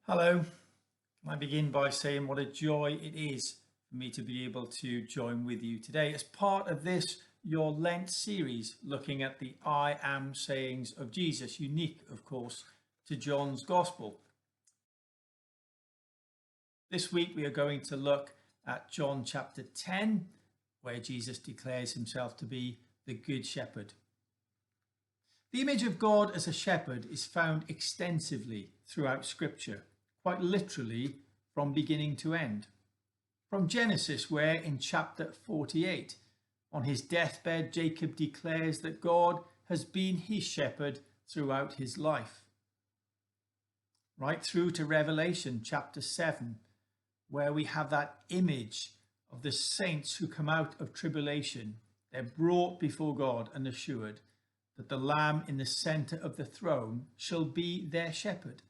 Hello. I begin by saying what a joy it is for me to be able to join with you today as part of this Your Lent series looking at the I am sayings of Jesus, unique of course to John's Gospel. This week we are going to look at John chapter 10, where Jesus declares himself to be the Good Shepherd. The image of God as a shepherd is found extensively throughout Scripture, quite literally from beginning to end. From Genesis, where in chapter 48, on his deathbed, Jacob declares that God has been his shepherd throughout his life. Right through to Revelation chapter 7, where we have that image of the saints who come out of tribulation. They're brought before God and assured that the Lamb in the centre of the throne shall be their shepherd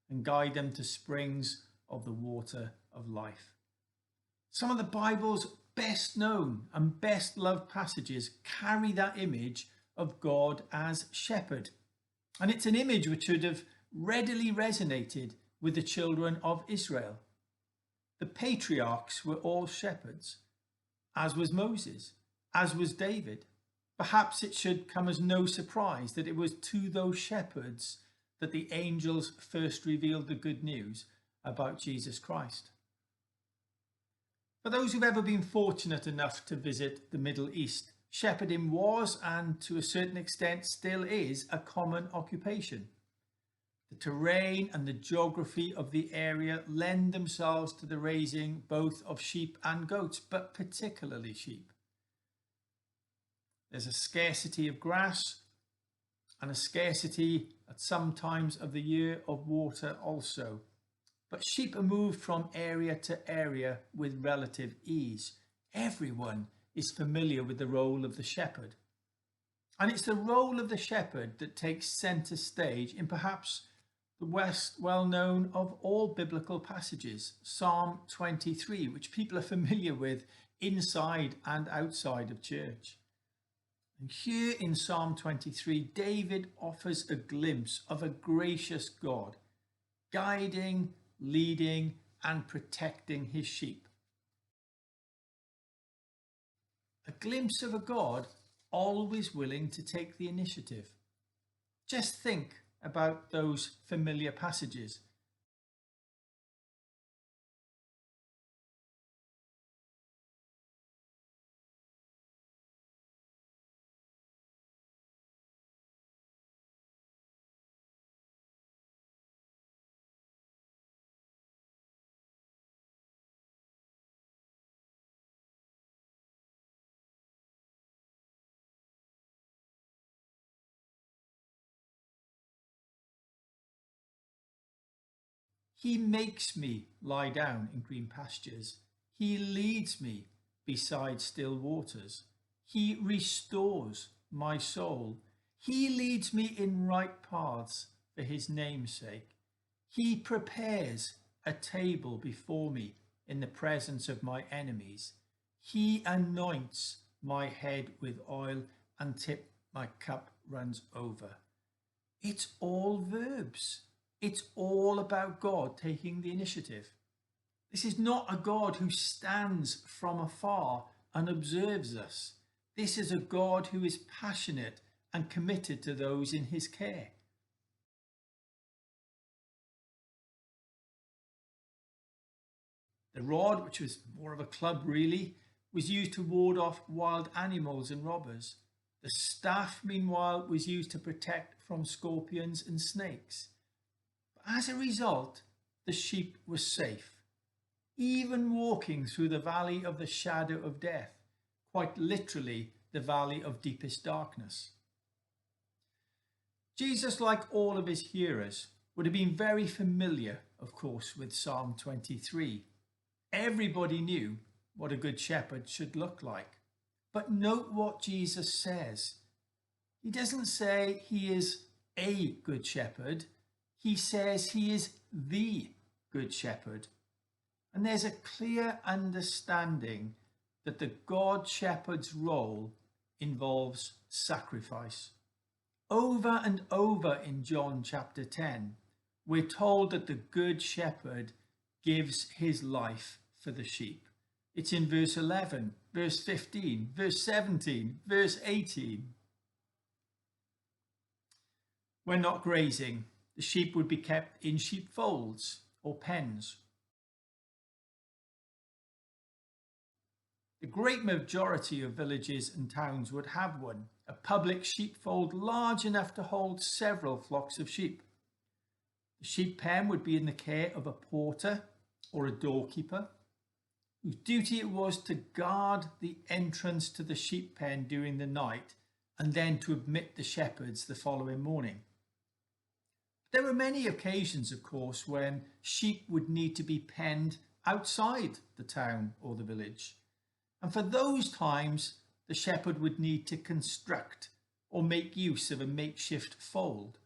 and guide them to springs of the water of life. Some of the Bible's best known and best loved passages carry that image of God as shepherd. And it's an image which would have readily resonated with the children of Israel. The patriarchs were all shepherds, as was Moses, as was David. Perhaps it should come as no surprise that it was to those shepherds that the angels first revealed the good news about Jesus Christ. For those who've ever been fortunate enough to visit the Middle East, shepherding was, and to a certain extent still is, a common occupation. The terrain and the geography of the area lend themselves to the raising both of sheep and goats, but particularly sheep. There's a scarcity of grass and a scarcity at some times of the year of water also. But sheep are moved from area to area with relative ease. Everyone is familiar with the role of the shepherd. And it's the role of the shepherd that takes centre stage in perhaps the best well-known of all biblical passages, Psalm 23, which people are familiar with inside and outside of church. And here in Psalm 23, David offers a glimpse of a gracious God, guiding, leading, and protecting his sheep. A glimpse of a God always willing to take the initiative. Just think about those familiar passages. He makes me lie down in green pastures. He leads me beside still waters. He restores my soul. He leads me in right paths for his name's sake. He prepares a table before me in the presence of my enemies. He anoints my head with oil until my cup runs over. It's all verbs. It's all about God taking the initiative. This is not a God who stands from afar and observes us. This is a God who is passionate and committed to those in his care. The rod, which was more of a club really, was used to ward off wild animals and robbers. The staff, meanwhile, was used to protect from scorpions and snakes. As a result, the sheep were safe, even walking through the valley of the shadow of death, quite literally the valley of deepest darkness. Jesus, like all of his hearers, would have been very familiar, of course, with Psalm 23. Everybody knew what a good shepherd should look like. But note what Jesus says. He doesn't say he is a good shepherd. He says he is the good shepherd. And there's a clear understanding that the God shepherd's role involves sacrifice. Over and over in John chapter 10, we're told that the good shepherd gives his life for the sheep. It's in verse 11, verse 15, verse 17, verse 18. When not grazing, the sheep would be kept in sheepfolds or pens. The great majority of villages and towns would have one, a public sheepfold large enough to hold several flocks of sheep. The sheep pen would be in the care of a porter or a doorkeeper, whose duty it was to guard the entrance to the sheep pen during the night and then to admit the shepherds the following morning. There were many occasions, of course, when sheep would need to be penned outside the town or the village. And for those times, the shepherd would need to construct or make use of a makeshift fold.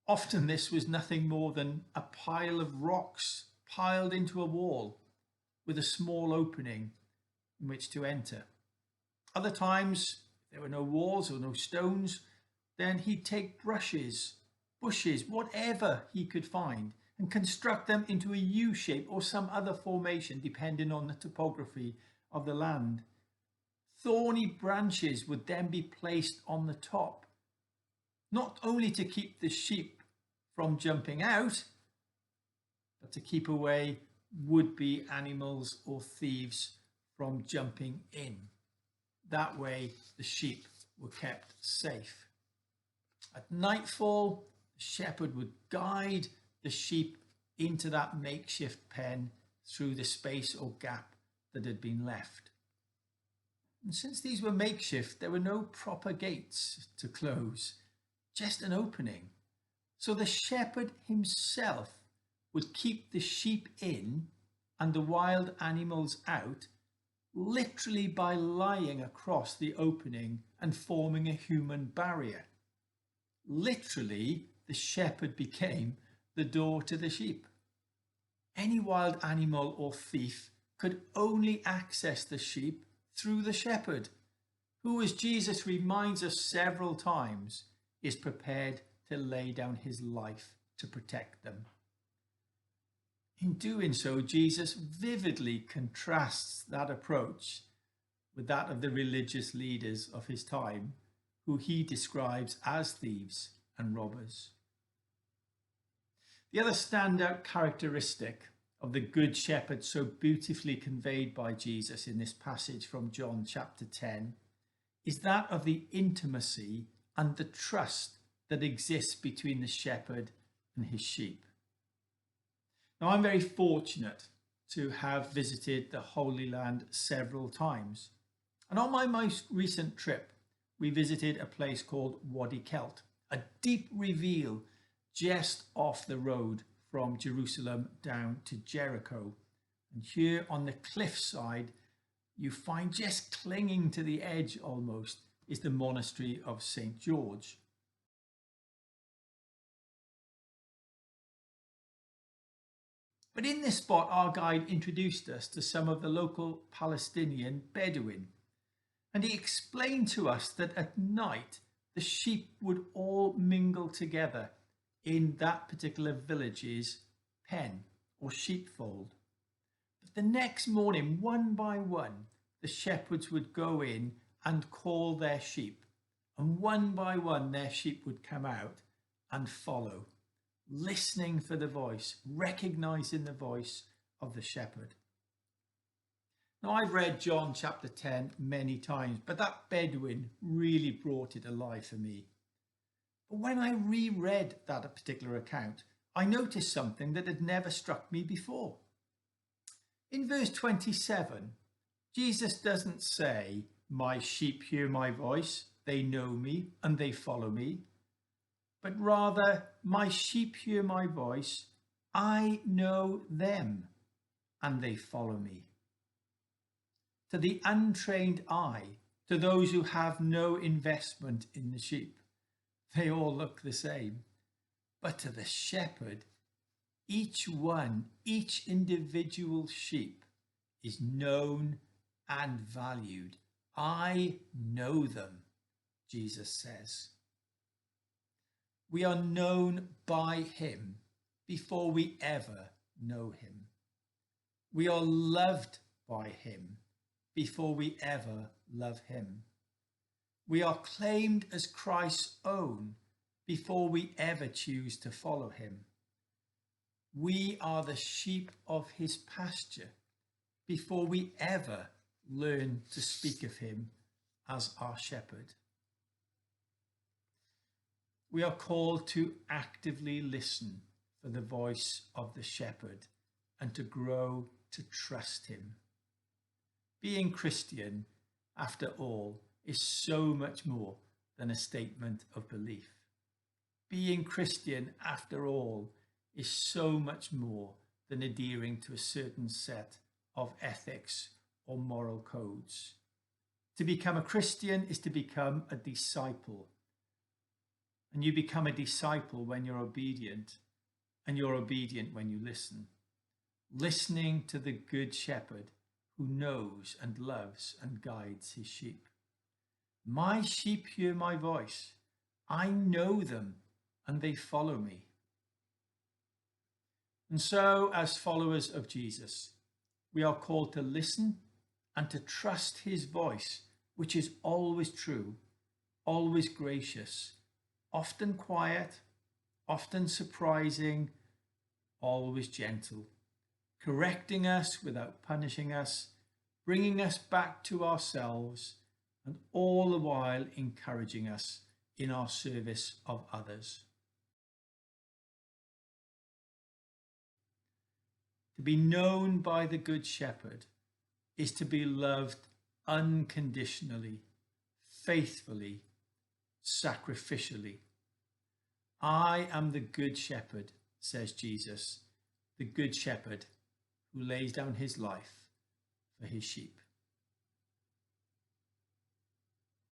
Often this was nothing more than a pile of rocks piled into a wall with a small opening in which to enter. Other times, if there were no walls or no stones, then he'd take brushes, bushes, whatever he could find, and construct them into a U shape or some other formation depending on the topography of the land. Thorny branches would then be placed on the top, not only to keep the sheep from jumping out, but to keep away would-be animals or thieves from jumping in. That way the sheep were kept safe. At nightfall, the shepherd would guide the sheep into that makeshift pen through the space or gap that had been left. And since these were makeshift, there were no proper gates to close, just an opening. So the shepherd himself would keep the sheep in and the wild animals out, literally by lying across the opening and forming a human barrier. Literally, the shepherd became the door to the sheep. Any wild animal or thief could only access the sheep through the shepherd, who, as Jesus reminds us several times, is prepared to lay down his life to protect them. In doing so, Jesus vividly contrasts that approach with that of the religious leaders of his time, who he describes as thieves and robbers. The other standout characteristic of the Good Shepherd, so beautifully conveyed by Jesus in this passage from John chapter 10, is that of the intimacy and the trust that exists between the shepherd and his sheep. Now, I'm very fortunate to have visited the Holy Land several times. And on my most recent trip, we visited a place called Wadi Kelt, a deep reveal just off the road from Jerusalem down to Jericho. And here on the cliffside, you find, just clinging to the edge almost, is the monastery of St. George. But in this spot, our guide introduced us to some of the local Palestinian Bedouin. And he explained to us that at night, the sheep would all mingle together in that particular village's pen or sheepfold. But the next morning, one by one, the shepherds would go in and call their sheep. And one by one, their sheep would come out and follow, listening for the voice, recognizing the voice of the shepherd. Now, I've read John chapter 10 many times, but that Bedouin really brought it alive for me. But when I reread that particular account, I noticed something that had never struck me before. In verse 27, Jesus doesn't say, "My sheep hear my voice, they know me and they follow me," but rather, "My sheep hear my voice, I know them and they follow me." To the untrained eye, to those who have no investment in the sheep, they all look the same. But to the shepherd, each one, each individual sheep is known and valued. I know them, Jesus says. We are known by him before we ever know him. We are loved by him before we ever love him. We are claimed as Christ's own before we ever choose to follow him. We are the sheep of his pasture before we ever learn to speak of him as our shepherd. We are called to actively listen for the voice of the shepherd and to grow to trust him. Being Christian, after all, is so much more than a statement of belief. Being Christian, after all, is so much more than adhering to a certain set of ethics or moral codes. To become a Christian is to become a disciple. And you become a disciple when you're obedient, and you're obedient when you listen. Listening to the Good Shepherd who knows and loves and guides his sheep. My sheep hear my voice. I know them and they follow me. And so, as followers of Jesus, we are called to listen and to trust his voice, which is always true, always gracious, often quiet, often surprising, always gentle, correcting us without punishing us, bringing us back to ourselves, and all the while encouraging us in our service of others. To be known by the Good Shepherd is to be loved unconditionally, faithfully, sacrificially. I am the Good Shepherd, says Jesus, the Good Shepherd who lays down his life for his sheep.